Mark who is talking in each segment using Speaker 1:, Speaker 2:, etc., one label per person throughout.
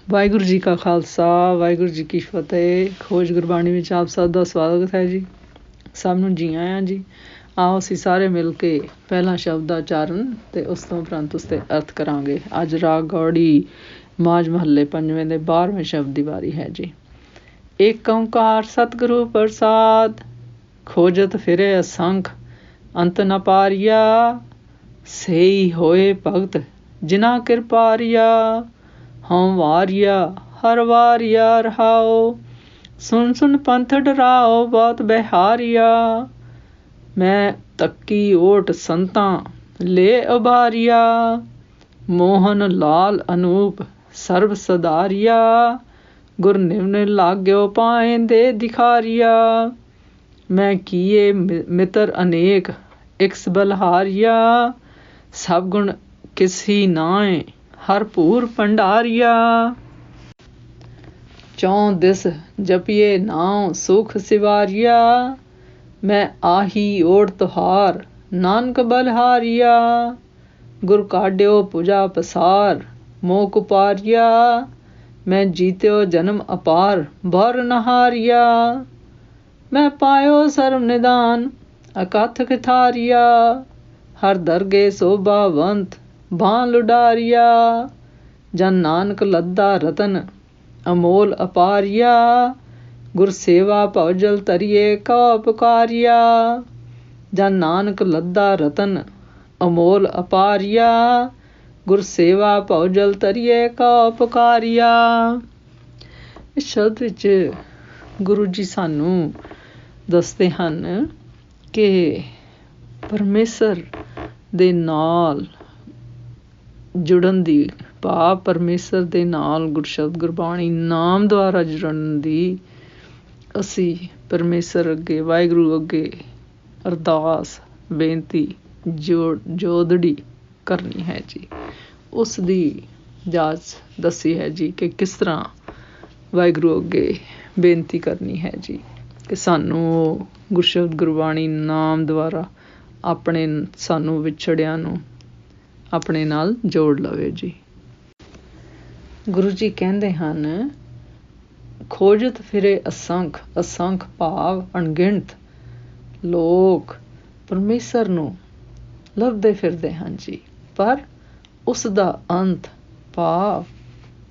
Speaker 1: ਵਾਹਿਗੁਰੂ ਜੀ ਕਾ ਖਾਲਸਾ, ਵਾਹਿਗੁਰੂ ਜੀ ਕੀ ਫਤਿਹ। ਖੋਜ ਗੁਰਬਾਣੀ ਵਿੱਚ ਆਪ ਸਭ ਦਾ ਸਵਾਗਤ ਹੈ ਜੀ। ਸਭ ਨੂੰ ਜੀ ਆਇਆਂ ਜੀ। ਆਓ ਅਸੀਂ ਸਾਰੇ ਮਿਲ ਕੇ ਪਹਿਲਾਂ ਸ਼ਬਦ ਦਾ ਉਚਾਰਨ ਅਤੇ ਉਸ ਤੋਂ ਉਪਰੰਤ ਉਸ 'ਤੇ ਅਰਥ ਕਰਾਂਗੇ। ਅੱਜ ਰਾਗ ਗੌੜੀ ਮਾਝ ਮਹੱਲੇ ਪੰਜਵੇਂ ਦੇ 12ਵੇਂ ਸ਼ਬਦ ਦੀ ਵਾਰੀ ਹੈ ਜੀ। ਏਕ ਓਂਕਾਰ ਸਤਿਗੁਰੂ ਪ੍ਰਸਾਦ, ਖੋਜਤ ਫਿਰੇ ਅਸੰਖ ਅੰਤ ਨ ਪਾਰੀਆ। ਸਈ ਹੋਏ ਭਗਤ ਜਿਨਾ ਕਿਰਪਾਰੀਆ, ਹਉ ਵਾਰਿਆ ਹਰ ਵਾਰਿਆ ਰਹਾਓ। ਸੁਣ ਸੁਣ ਪੰਥ ਡਰਾਓ ਬਹੁਤ ਬਿਹਾਰੀਆ, ਮੈਂ ਤੱਕੀ ਓਟ ਸੰਤਾਂ ਲੈ ਉਬਾਰੀਆ। ਮੋਹਨ ਲਾਲ ਅਨੂਪ ਸਰਬ ਸਦਾਰੀਆ, ਗੁਰ ਨਿਵਨ ਲਾਗਿਓ ਪਾਏਂਦੇ ਦਿਖਾਰੀਆ। ਮੈਂ ਕੀਏ ਮਿੱਤਰ ਅਨੇਕ ਇਕਸ ਬਲਹਾਰੀਆ, ਸਭ ਗੁਣ ਕਿਸੀ ਨਾਏ ਹਰ ਭੂਰ ਭੰਡਾਰੀਆ। ਚੌਂ ਦਿਸ ਜਪੀਏ ਨਾਉ ਸੁਖ ਸਿਵਾਰੀਆ, ਮੈਂ ਆਹੀ ਓਟ ਤੁਹਾਰ ਨਾਨਕ ਬਲਹਾਰੀਆ। ਗੁਰ ਕਾਢਿਓ ਭੁਜਾ ਪਸਾਰ ਮੋਹ ਕੁਪਾਰੀਆ, ਮੈਂ ਜੀਤਿਓ ਜਨਮ ਅਪਾਰ ਭਰ ਨਹਾਰੀਆ। ਮੈਂ ਪਾਇਓ ਸਰਬ ਨਿਦਾਨ ਅਕਥ ਕਿਥਾਰੀਆ, ਹਰ ਦਰਗੇ ਸੋਭਾਵੰਤ ਬਾਂ ਲੁਡਾਰੀਆ। ਜਨ ਨਾਨਕ ਲੱਦਾ ਰਤਨ ਅਮੋਲ ਅਪਾਰੀਆ, ਗੁਰ ਸੇਵਾ ਭਉ ਜਲ ਤਰੀਏ ਕਉ ਪੁਕਾਰੀਆ। ਜਨ ਨਾਨਕ ਲੱਦਾ ਰਤਨ ਅਮੋਲ ਅਪਾਰੀਆ, ਗੁਰ ਸੇਵਾ ਭਉ ਜਲ ਤਰੀਏ ਕਉ ਪੁਕਾਰੀਆ। ਇਸ ਸ਼ਬਦ ਵਿੱਚ ਗੁਰੂ ਜੀ ਸਾਨੂੰ ਦੱਸਦੇ ਹਨ ਕਿ ਪਰਮੇਸ਼ਰ ਦੇ ਨਾਲ ਜੁੜਨ ਦੀ, ਭਾਵ ਪਰਮੇਸ਼ਰ ਦੇ ਨਾਲ ਗੁਰਸ਼ਬਦ ਗੁਰਬਾਣੀ ਨਾਮ ਦੁਆਰਾ ਜੁੜਨ ਦੀ ਅਸੀਂ ਪਰਮੇਸ਼ਰ ਅੱਗੇ, ਵਾਹਿਗੁਰੂ ਅੱਗੇ ਅਰਦਾਸ ਬੇਨਤੀ ਜੋਦੜੀ ਕਰਨੀ ਹੈ ਜੀ। ਉਸ ਦੀ ਜਾਚ ਦੱਸੀ ਹੈ ਜੀ ਕਿ ਕਿਸ ਤਰ੍ਹਾਂ ਵਾਹਿਗੁਰੂ ਅੱਗੇ ਬੇਨਤੀ ਕਰਨੀ ਹੈ ਜੀ ਕਿ ਸਾਨੂੰ ਉਹ ਗੁਰਸ਼ਬਦ ਗੁਰਬਾਣੀ ਨਾਮ ਦੁਆਰਾ ਸਾਨੂੰ ਵਿਛੜਿਆਂ ਨੂੰ ਆਪਣੇ ਨਾਲ ਜੋੜ ਲਵੇ ਜੀ। ਗੁਰੂ ਜੀ ਕਹਿੰਦੇ ਹਨ, ਖੋਜਤ ਫਿਰੇ ਅਸੰਖ, ਅਸੰਖ ਭਾਵ ਅਣਗਿਣਤ ਲੋਕ ਪਰਮੇਸ਼ਰ ਨੂੰ ਲੱਭਦੇ ਫਿਰਦੇ ਹਨ ਜੀ, ਪਰ ਉਸ ਦਾ ਅੰਤ ਭਾਵ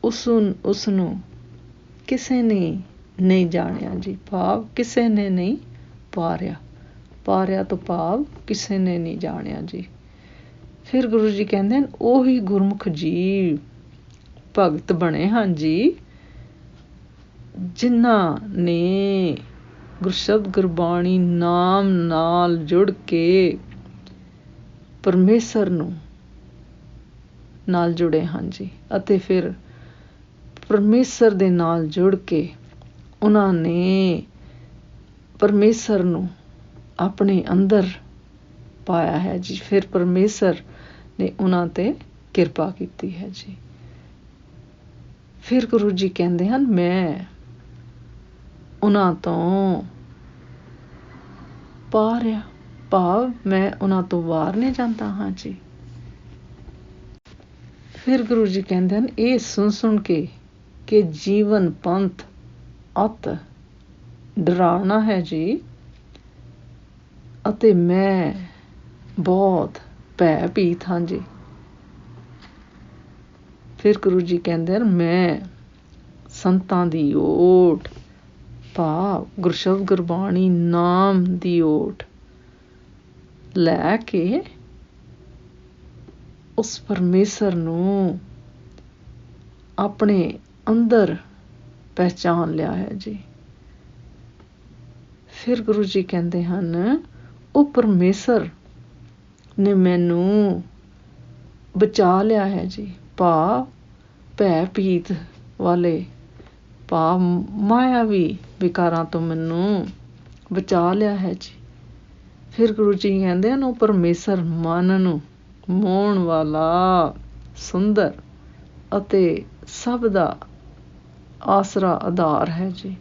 Speaker 1: ਉਸ ਨੂੰ ਕਿਸੇ ਨੇ ਨਹੀਂ ਜਾਣਿਆ ਜੀ, ਭਾਵ ਕਿਸੇ ਨੇ ਨਹੀਂ ਪਾਰਿਆ। ਪਾਰਿਆ ਤੋਂ ਭਾਵ ਕਿਸੇ ਨੇ ਨਹੀਂ ਜਾਣਿਆ ਜੀ। ਫਿਰ ਗੁਰੂ ਜੀ ਕਹਿੰਦੇ ਹਨ, ਉਹੀ ਗੁਰਮੁਖ ਜੀਵ ਭਗਤ ਬਣੇ ਹਨ ਜੀ, ਜਿਨ੍ਹਾਂ ਨੇ ਗੁਰਸ਼ਬਦ ਗੁਰਬਾਣੀ ਨਾਮ ਨਾਲ ਜੁੜ ਕੇ ਪਰਮੇਸ਼ਰ ਨੂੰ ਨਾਲ ਜੁੜੇ ਹਨ ਜੀ, ਅਤੇ ਫਿਰ ਪਰਮੇਸ਼ਰ ਦੇ ਨਾਲ ਜੁੜ ਕੇ ਉਹਨਾਂ ਨੇ ਪਰਮੇਸ਼ਰ ਨੂੰ ਆਪਣੇ ਅੰਦਰ ਪਾਇਆ ਹੈ ਜੀ। ਫਿਰ ਪਰਮੇਸ਼ਰ ਨੇ ਉਹਨਾਂ 'ਤੇ ਕਿਰਪਾ ਕੀਤੀ ਹੈ ਜੀ। ਫਿਰ ਗੁਰੂ ਜੀ ਕਹਿੰਦੇ ਹਨ, ਮੈਂ ਉਹਨਾਂ ਤੋਂ ਪਾਰਿਆ, ਭਾਵ ਮੈਂ ਉਹਨਾਂ ਤੋਂ ਵਾਰਨੇ ਜਾਂਦਾ ਹਾਂ ਜੀ। ਫਿਰ ਗੁਰੂ ਜੀ ਕਹਿੰਦੇ ਹਨ, ਇਹ ਸੁਣ ਸੁਣ ਕੇ ਕਿ ਜੀਵਨ ਪੰਥ ਅਤ ਡਰਾਉਣਾ ਹੈ ਜੀ, ਅਤੇ ਮੈਂ ਬਹੁਤ ਭੈਭੀਤ ਹਾਂ ਜੀ। ਫਿਰ ਗੁਰੂ ਜੀ ਕਹਿੰਦੇ ਹਨ, ਮੈਂ ਸੰਤਾਂ ਦੀ ਓਟ ਭਾਵ ਗੁਰਸ਼ਬਦ ਗੁਰਬਾਣੀ ਨਾਮ ਦੀ ਓਟ ਲੈ ਕੇ ਉਸ ਪਰਮੇਸ਼ਰ ਨੂੰ ਆਪਣੇ ਅੰਦਰ ਪਹਿਚਾਨ ਲਿਆ ਹੈ ਜੀ। ਫਿਰ ਗੁਰੂ ਜੀ ਕਹਿੰਦੇ ਹਨ, ਉਹ ਪਰਮੇਸ਼ਰ ਨੇ ਮੈਨੂੰ ਬਚਾ ਲਿਆ ਹੈ ਜੀ, ਭਾਵ ਭੈ ਭੀਤ ਵਾਲੇ ਭਾਵ ਮਾਇਆਵੀ ਵਿਕਾਰਾਂ ਤੋਂ ਮੈਨੂੰ ਬਚਾ ਲਿਆ ਹੈ ਜੀ। ਫਿਰ ਗੁਰੂ ਜੀ ਕਹਿੰਦੇ ਹਨ, ਉਹ ਪਰਮੇਸ਼ਰ ਮਨ ਨੂੰ ਮੋਹਣ ਵਾਲਾ, ਸੁੰਦਰ ਅਤੇ ਸਭ ਦਾ ਆਸਰਾ ਆਧਾਰ ਹੈ ਜੀ।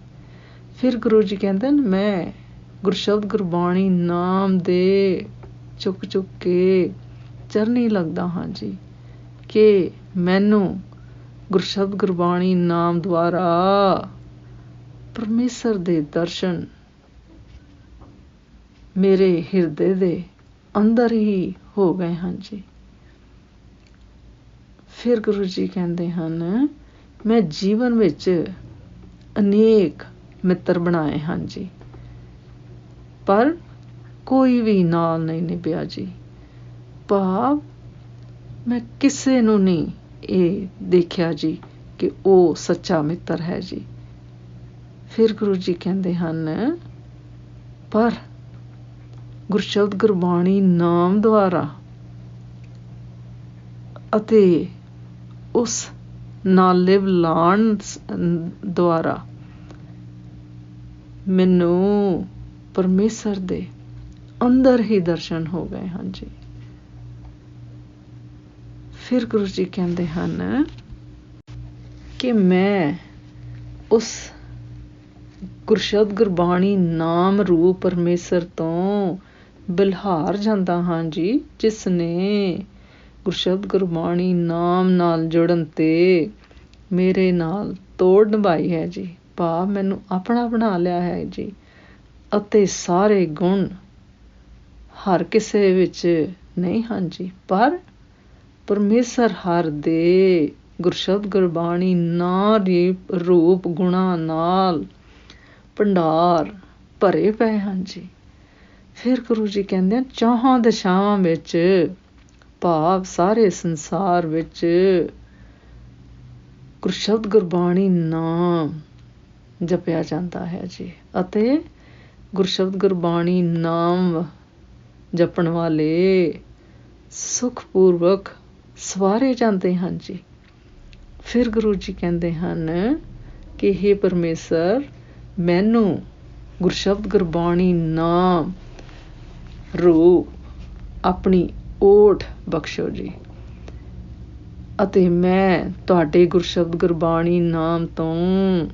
Speaker 1: ਫਿਰ ਗੁਰੂ ਜੀ ਕਹਿੰਦੇ ਹਨ, ਮੈਂ ਗੁਰਸ਼ਬਦ ਗੁਰਬਾਣੀ ਨਾਮ ਦੇ ਚੁੱਕ ਕੇ ਚਰਨੀ ਲੱਗਦਾ ਹਾਂ ਜੀ, ਕਿ ਮੈਨੂੰ ਗੁਰਸ਼ਬਦ ਗੁਰਬਾਣੀ ਨਾਮ ਦੁਆਰਾ ਪਰਮੇਸ਼ਰ ਦੇ ਦਰਸ਼ਨ ਮੇਰੇ ਹਿਰਦੇ ਦੇ ਅੰਦਰ ਹੀ ਹੋ ਗਏ ਹਨ ਜੀ। ਫਿਰ ਗੁਰੂ ਜੀ ਕਹਿੰਦੇ ਹਨ, ਮੈਂ ਜੀਵਨ ਵਿੱਚ ਅਨੇਕ ਮਿੱਤਰ ਬਣਾਏ ਹਨ ਜੀ, ਪਰ ਕੋਈ ਵੀ ਨਾਲ ਨਹੀਂ ਨਿਭਿਆ ਜੀ। ਭਾਵ ਮੈਂ ਕਿਸੇ ਨੂੰ ਨਹੀਂ ਇਹ ਦੇਖਿਆ ਜੀ ਕਿ ਉਹ ਸੱਚਾ ਮਿੱਤਰ ਹੈ ਜੀ। ਫਿਰ ਗੁਰੂ ਜੀ ਕਹਿੰਦੇ ਹਨ, ਪਰ ਗੁਰਸ਼ਬਦ ਗੁਰਬਾਣੀ ਨਾਮ ਦੁਆਰਾ ਅਤੇ ਉਸ ਨਾਲ ਲਿਵ ਲਾਉਣ ਦੁਆਰਾ ਮੈਨੂੰ ਪਰਮੇਸ਼ਰ ਦੇ ਅੰਦਰ ਹੀ ਦਰਸ਼ਨ ਹੋ ਗਏ ਹਨ ਜੀ। ਫਿਰ ਗੁਰੂ ਜੀ ਕਹਿੰਦੇ ਹਨ ਕਿ ਮੈਂ ਉਸ ਗੁਰਸ਼ਬਦ ਗੁਰਬਾਣੀ ਨਾਮ ਰੂਪ ਪਰਮੇਸ਼ਰ ਤੋਂ ਬਿਲਹਾਰ ਜਾਂਦਾ ਹਾਂ ਜੀ, ਜਿਸ ਨੇ ਗੁਰਸ਼ਬਦ ਗੁਰਬਾਣੀ ਨਾਮ ਨਾਲ ਜੁੜਨ ਤੇ ਮੇਰੇ ਨਾਲ ਤੋੜ ਨਿਭਾਈ ਹੈ ਜੀ। ਭਾਵ ਮੈਨੂੰ ਆਪਣਾ ਬਣਾ ਲਿਆ ਹੈ ਜੀ, ਅਤੇ ਸਾਰੇ ਗੁਣ ਹਰ ਕਿਸੇ ਵਿੱਚ ਨਹੀਂ ਹਨ ਜੀ, ਪਰ ਪਰਮੇਸ਼ਰ ਹਰ ਦੇ ਗੁਰਸ਼ਬਦ ਗੁਰਬਾਣੀ ਨਾਮ ਰੂਪ ਗੁਣਾਂ ਨਾਲ ਭੰਡਾਰ ਭਰੇ ਪਏ ਹਨ ਜੀ। ਫਿਰ ਗੁਰੂ ਜੀ ਕਹਿੰਦੇ ਹਨ, ਚੌਹਾਂ ਦਿਸ਼ਾਵਾਂ ਵਿੱਚ ਭਾਵ ਸਾਰੇ ਸੰਸਾਰ ਵਿੱਚ ਗੁਰਸ਼ਬਦ ਗੁਰਬਾਣੀ ਨਾਮ ਜਪਿਆ ਜਾਂਦਾ ਹੈ ਜੀ, ਅਤੇ ਗੁਰਸ਼ਬਦ ਗੁਰਬਾਣੀ ਨਾਮ ਜਪਣ ਵਾਲੇ ਸੁਖਪੂਰਵਕ ਸਵਾਰੇ ਜਾਂਦੇ ਹਨ ਜੀ। ਫਿਰ ਗੁਰੂ ਜੀ ਕਹਿੰਦੇ ਹਨ ਕਿ ਹੇ ਪਰਮੇਸ਼ਰ, ਮੈਨੂੰ ਗੁਰਸ਼ਬਦ ਗੁਰਬਾਣੀ ਨਾਮ ਰੂਪ ਆਪਣੀ ਓਟ ਬਖਸ਼ੋ ਜੀ, ਅਤੇ ਮੈਂ ਤੁਹਾਡੇ ਗੁਰਸ਼ਬਦ ਗੁਰਬਾਣੀ ਨਾਮ ਤੋਂ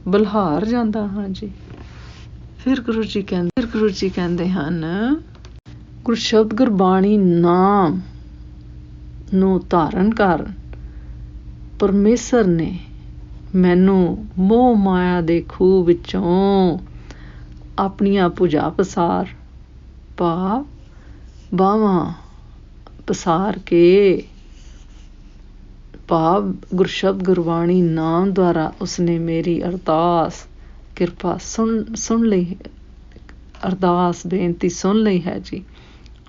Speaker 1: ਬਲਹਾਰ ਜਾਂਦਾ ਹਾਂ ਜੀ। ਫਿਰ ਗੁਰੂ ਜੀ ਕਹਿੰਦੇ ਹਨ, ਗੁਰਸ਼ਬਦ ਗੁਰਬਾਣੀ ਨਾਮ ਨੂੰ ਧਾਰਨ ਕਰ ਪਰਮੇਸ਼ਰ ਨੇ ਮੈਨੂੰ ਮੋਹ ਮਾਇਆ ਦੇ ਖੂਹ ਵਿੱਚੋਂ ਆਪਣੀਆਂ ਭੁਜਾ ਪਸਾਰ, ਭਾਵ ਬਾਹਾਂ ਪਸਾਰ ਕੇ, ਭਾਵ ਗੁਰਸ਼ਬਦ ਗੁਰਬਾਣੀ ਨਾਮ ਦੁਆਰਾ ਉਸਨੇ ਮੇਰੀ ਅਰਦਾਸ ਕਿਰਪਾ ਸੁਣ ਲਈ, ਅਰਦਾਸ ਬੇਨਤੀ ਸੁਣ ਲਈ ਹੈ ਜੀ,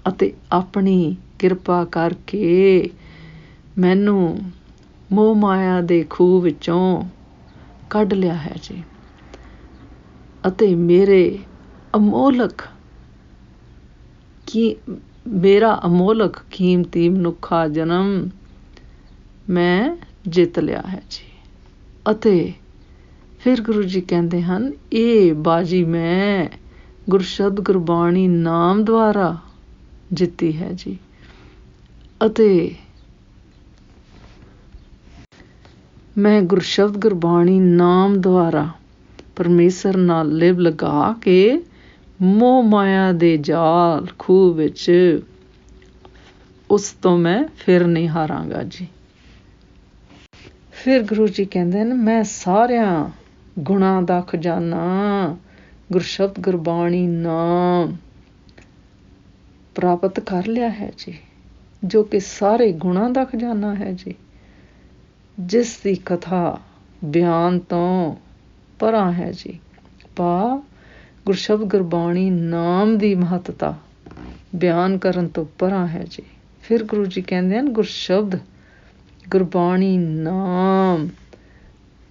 Speaker 1: ਅਤੇ ਆਪਣੀ ਕਿਰਪਾ ਕਰਕੇ ਮੈਨੂੰ ਮੋਹ ਮਾਇਆ ਦੇ ਖੂਹ ਵਿੱਚੋਂ ਕੱਢ ਲਿਆ ਹੈ ਜੀ, ਅਤੇ ਮੇਰਾ ਅਮੋਲਕ ਕੀਮਤੀ ਮਨੁੱਖਾ ਜਨਮ ਮੈਂ ਜਿੱਤ ਲਿਆ ਹੈ ਜੀ। ਅਤੇ ਫਿਰ ਗੁਰੂ ਜੀ ਕਹਿੰਦੇ ਹਨ, ਇਹ ਬਾਜੀ ਮੈਂ ਗੁਰਸ਼ਬਦ ਗੁਰਬਾਣੀ ਨਾਮ ਦੁਆਰਾ ਜਿੱਤੀ ਹੈ ਜੀ, ਅਤੇ ਮੈਂ ਗੁਰਸ਼ਬਦ ਗੁਰਬਾਣੀ ਨਾਮ ਦੁਆਰਾ ਪਰਮੇਸ਼ਰ ਨਾਲ ਲਿਵ ਲਗਾ ਕੇ ਮੋਹ ਮਾਇਆ ਦੇ ਜਾਲ ਖੂਹ ਵਿੱਚ ਉਸ ਤੋਂ ਮੈਂ ਫਿਰ ਨਹੀਂ ਹਾਰਾਂਗਾ ਜੀ। ਫਿਰ ਗੁਰੂ ਜੀ ਕਹਿੰਦੇ ਨੇ, ਮੈਂ ਸਾਰਿਆਂ ਗੁਣਾਂ ਦਾ ਖਜ਼ਾਨਾ ਗੁਰਸ਼ਬਦ ਗੁਰਬਾਣੀ ਨਾਮ ਪ੍ਰਾਪਤ ਕਰ ਲਿਆ ਹੈ ਜੀ, ਜੋ ਕਿ ਸਾਰੇ ਗੁਣਾਂ ਦਾ ਖਜ਼ਾਨਾ ਹੈ ਜੀ, ਜਿਸ ਦੀ ਕਥਾ ਬਿਆਨ ਤੋਂ ਪਰਾਂ ਹੈ ਜੀ। ਭਾਵ ਗੁਰਸ਼ਬਦ ਗੁਰਬਾਣੀ ਨਾਮ ਦੀ ਮਹੱਤਤਾ ਬਿਆਨ ਕਰਨ ਤੋਂ ਪਰਾਂ ਹੈ ਜੀ। ਫਿਰ ਗੁਰੂ ਜੀ ਕਹਿੰਦੇ ਹਨ, ਗੁਰਸ਼ਬਦ ਗੁਰਬਾਣੀ ਨਾਮ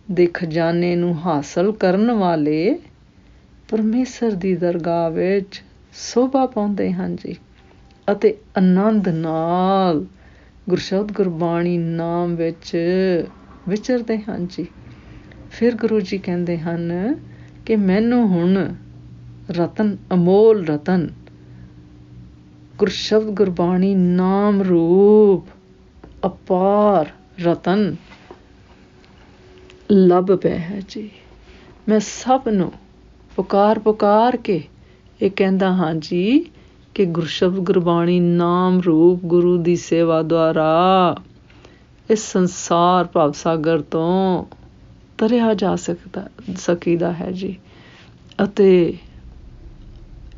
Speaker 1: ਦੇ ਖਜ਼ਾਨੇ ਨੂੰ ਹਾਸਲ ਕਰਨ ਵਾਲੇ ਪਰਮੇਸ਼ਰ ਦੀ ਦਰਗਾਹ ਵਿੱਚ ਸੋਭਾ ਪਾਉਂਦੇ ਹਨ ਜੀ, ਅਤੇ ਆਨੰਦ ਨਾਲ ਗੁਰਸ਼ਬਦ ਗੁਰਬਾਣੀ ਨਾਮ ਵਿੱਚ ਵਿਚਰਦੇ ਹਨ ਜੀ। ਫਿਰ ਗੁਰੂ ਜੀ ਕਹਿੰਦੇ ਹਨ ਕਿ ਮੈਨੂੰ ਹੁਣ ਰਤਨ, ਅਮੋਲ ਰਤਨ ਗੁਰਸ਼ਬਦ ਗੁਰਬਾਣੀ ਨਾਮ ਰੂਪ ਅਪਾਰ ਰਤਨ ਲੱਭ ਪਿਆ ਹੈ ਜੀ। ਮੈਂ ਸਭ ਨੂੰ ਪੁਕਾਰ ਕੇ ਇਹ ਕਹਿੰਦਾ ਹਾਂ ਜੀ ਕਿ ਗੁਰਸ਼ਬਦ ਗੁਰਬਾਣੀ ਨਾਮ ਰੂਪ ਗੁਰੂ ਦੀ ਸੇਵਾ ਦੁਆਰਾ ਇਸ ਸੰਸਾਰ ਭਵ ਸਾਗਰ ਤੋਂ ਤਰਿਆ ਜਾ ਸਕੀਦਾ ਹੈ ਜੀ। ਅਤੇ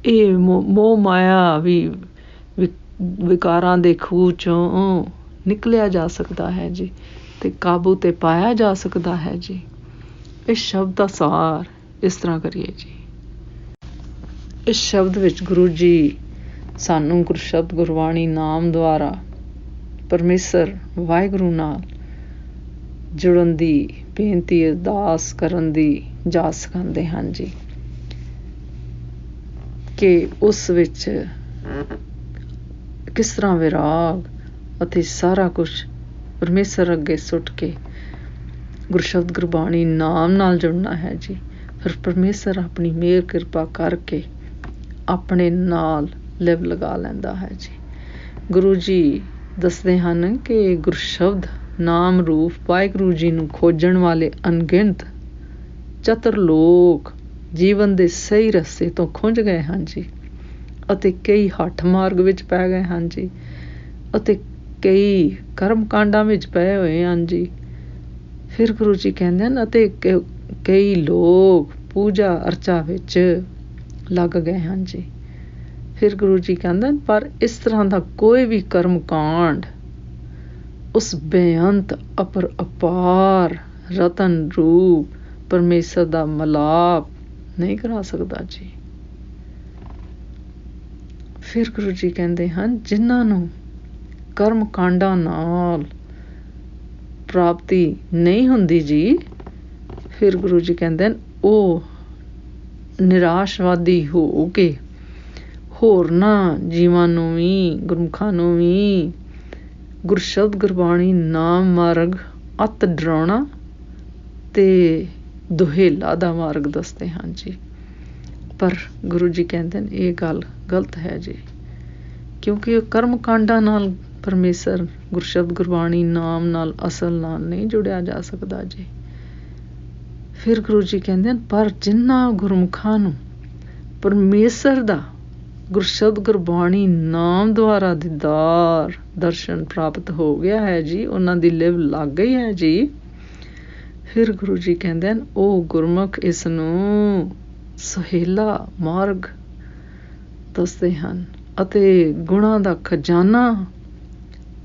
Speaker 1: ਇਹ ਮੋਹ ਮਾਇਆ ਵੀ ਵਿਕਾਰਾਂ ਦੇ ਖੂਹ ਚੋਂ ਨਿਕਲਿਆ ਜਾ ਸਕਦਾ ਹੈ ਜੀ, ਅਤੇ ਕਾਬੂ 'ਤੇ ਪਾਇਆ ਜਾ ਸਕਦਾ ਹੈ ਜੀ। ਇਸ ਸ਼ਬਦ ਦਾ ਸਾਰ ਇਸ ਤਰ੍ਹਾਂ ਕਰੀਏ ਜੀ। ਇਸ ਸ਼ਬਦ ਵਿੱਚ ਗੁਰੂ ਜੀ ਸਾਨੂੰ ਗੁਰਸ਼ਬਦ ਗੁਰਬਾਣੀ ਨਾਮ ਦੁਆਰਾ ਪਰਮੇਸ਼ਰ ਵਾਹਿਗੁਰੂ ਨਾਲ ਜੁੜਨ ਦੀ ਬੇਨਤੀ, ਅਰਦਾਸ ਕਰਨ ਦੀ ਜਾਚ ਸਿਖਾਉਂਦੇ ਹਨ ਜੀ, ਕਿ ਉਸ ਵਿੱਚ ਕਿਸ ਤਰ੍ਹਾਂ ਵਿਰਾਗ ਅਤੇ ਸਾਰਾ ਕੁਛ ਪਰਮੇਸ਼ਰ ਅੱਗੇ ਸੁੱਟ ਕੇ ਗੁਰਸ਼ਬਦ ਗੁਰਬਾਣੀ ਨਾਮ ਨਾਲ ਜੁੜਨਾ ਹੈ ਜੀ। ਫਿਰ ਪਰਮੇਸ਼ਰ ਆਪਣੀ ਮਿਹਰ ਕਿਰਪਾ ਕਰਕੇ ਆਪਣੇ ਨਾਲ ਲਿਵ ਲਗਾ ਲੈਂਦਾ ਹੈ ਜੀ। ਗੁਰੂ ਜੀ ਦੱਸਦੇ ਹਨ ਕਿ ਗੁਰਸ਼ਬਦ ਨਾਮ ਰੂਪ ਵਾਹਿਗੁਰੂ ਜੀ ਨੂੰ ਖੋਜਣ ਵਾਲੇ ਅਣਗਿਣਤ ਚਤੁਰ ਲੋਕ ਜੀਵਨ ਦੇ ਸਹੀ ਰਸਤੇ ਤੋਂ ਖੁੰਝ ਗਏ ਹਨ ਜੀ, ਅਤੇ ਕਈ ਹੱਠ ਮਾਰਗ ਵਿੱਚ ਪੈ ਗਏ ਹਨ ਜੀ, ਅਤੇ ਕਈ ਕਰਮ ਕਾਂਡਾਂ ਵਿੱਚ ਪਏ ਹੋਏ ਹਨ ਜੀ। ਫਿਰ ਗੁਰੂ ਜੀ ਕਹਿੰਦੇ ਹਨ ਅਤੇ ਕਈ ਲੋਕ ਪੂਜਾ ਅਰਚਾ ਵਿੱਚ ਲੱਗ ਗਏ ਹਨ ਜੀ। ਫਿਰ ਗੁਰੂ ਜੀ ਕਹਿੰਦੇ ਹਨ ਪਰ ਇਸ ਤਰ੍ਹਾਂ ਦਾ ਕੋਈ ਵੀ ਕਰਮ ਕਾਂਡ ਉਸ ਬੇਅੰਤ ਅਪਾਰ ਰਤਨ ਰੂਪ ਪਰਮੇਸ਼ਰ ਦਾ ਮਿਲਾਪ ਨਹੀਂ ਕਰਾ ਸਕਦਾ ਜੀ। ਫਿਰ ਗੁਰੂ ਜੀ ਕਹਿੰਦੇ ਹਨ ਜਿਨ੍ਹਾਂ ਨੂੰ ਕਰਮ ਕਾਂਡਾਂ ਨਾਲ ਪ੍ਰਾਪਤੀ ਨਹੀਂ ਹੁੰਦੀ ਜੀ, ਫਿਰ ਗੁਰੂ ਜੀ ਕਹਿੰਦੇ ਹਨ ਉਹ ਨਿਰਾਸ਼ਵਾਦੀ ਹੋ ਕੇ ਹੋਰਨਾਂ ਜੀਵਾਂ ਨੂੰ ਵੀ, ਗੁਰਮੁਖਾਂ ਨੂੰ ਵੀ ਗੁਰਸ਼ਬਦ ਗੁਰਬਾਣੀ ਨਾਮ ਮਾਰਗ ਅਤ ਡਰਾਉਣਾ ਤੇ ਦੁਹੇਲਾ ਦਾ ਮਾਰਗ ਦੱਸਦੇ ਹਨ ਜੀ। ਪਰ ਗੁਰੂ ਜੀ ਕਹਿੰਦੇ ਨੇ ਇਹ ਗੱਲ ਗਲਤ ਹੈ ਜੀ, ਕਿਉਂਕਿ ਉਹ ਕਰਮ ਕਾਂਡਾਂ ਨਾਲ ਪਰਮੇਸ਼ਰ ਗੁਰਸ਼ਬਦ ਗੁਰਬਾਣੀ ਨਾਮ ਨਾਲ ਅਸਲ ਨਾਲ ਨਹੀਂ ਜੁੜਿਆ ਜਾ ਸਕਦਾ ਜੀ। ਫਿਰ ਗੁਰੂ ਜੀ ਕਹਿੰਦੇ ਹਨ ਪਰ ਜਿਨ੍ਹਾਂ ਗੁਰਮੁਖਾਂ ਨੂੰ ਪਰਮੇਸ਼ਰ ਦਾ ਗੁਰਸ਼ਬਦ ਗੁਰਬਾਣੀ ਨਾਮ ਦੁਆਰਾ ਦੀਦਾਰ ਦਰਸ਼ਨ ਪ੍ਰਾਪਤ ਹੋ ਗਿਆ ਹੈ ਜੀ, ਉਹਨਾਂ ਦੀ ਲਿਵ ਲੱਗ ਗਈ ਹੈ ਜੀ। ਫਿਰ ਗੁਰੂ ਜੀ ਕਹਿੰਦੇ ਹਨ ਉਹ ਗੁਰਮੁਖ ਇਸ ਨੂੰ ਸੁਹੇਲਾ ਮਾਰਗ ਦੱਸਦੇ ਹਨ ਅਤੇ ਗੁਣਾਂ ਦਾ ਖਜ਼ਾਨਾ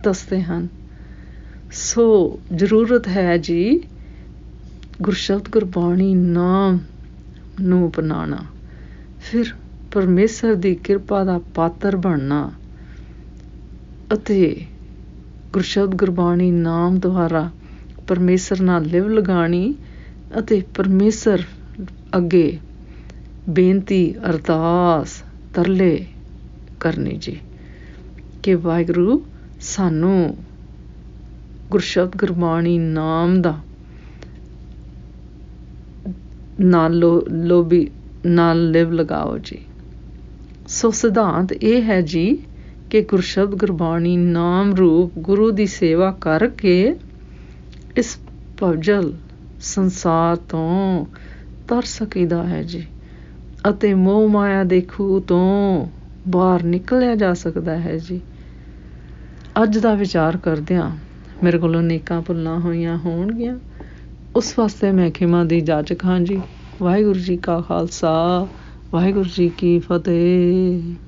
Speaker 1: ਦੱਸਦੇ ਹਨ। ਸੋ ਜ਼ਰੂਰਤ ਹੈ ਜੀ ਗੁਰਸ਼ਬਦ ਗੁਰਬਾਣੀ ਨਾਮ ਨੂੰ ਅਪਣਾਉਣਾ, ਫਿਰ ਪਰਮੇਸ਼ਰ ਦੀ ਕਿਰਪਾ ਦਾ ਪਾਤਰ ਬਣਨਾ ਅਤੇ ਗੁਰਸ਼ਬਦ ਗੁਰਬਾਣੀ ਨਾਮ ਦੁਆਰਾ ਪਰਮੇਸ਼ਰ ਨਾਲ ਲਿਵ ਲਗਾਉਣੀ ਅਤੇ ਪਰਮੇਸ਼ਰ ਅੱਗੇ ਬੇਨਤੀ, ਅਰਦਾਸ, ਤਰਲੇ ਕਰਨੀ ਜੀ ਕਿ ਵਾਹਿਗੁਰੂ ਸਾਨੂੰ ਗੁਰਸ਼ਬਦ ਗੁਰਬਾਣੀ ਨਾਮ ਦਾ ਨਾਲ ਲਿਵ ਲਗਾਓ ਜੀ। ਸੋ ਸਿਧਾਂਤ ਇਹ ਹੈ ਜੀ ਕਿ ਗੁਰਸ਼ਬਦ ਗੁਰਬਾਣੀ ਨਾਮ ਰੂਪ ਗੁਰੂ ਦੀ ਸੇਵਾ ਕਰਕੇ ਇਸ ਭਵਜਲ ਸੰਸਾਰ ਤੋਂ ਤਰ ਸਕੀਦਾ ਹੈ ਜੀ, ਅਤੇ ਮੋਹ ਮਾਇਆ ਦੇ ਖੂਹ ਤੋਂ ਬਾਹਰ ਨਿਕਲਿਆ ਜਾ ਸਕਦਾ ਹੈ ਜੀ। ਅੱਜ ਦਾ ਵਿਚਾਰ ਕਰਦਿਆਂ ਮੇਰੇ ਕੋਲੋਂ ਨੇਕਾਂ ਭੁੱਲਾਂ ਹੋਈਆਂ ਹੋਣਗੀਆਂ, ਉਸ ਵਾਸਤੇ ਮੈਂ ਖਿਮਾ ਦੀ ਜਾਚਕ ਹਾਂ ਜੀ। ਵਾਹਿਗੁਰੂ ਜੀ ਕਾ ਖਾਲਸਾ, ਵਾਹਿਗੁਰੂ ਜੀ ਕੀ ਫਤਿਹ।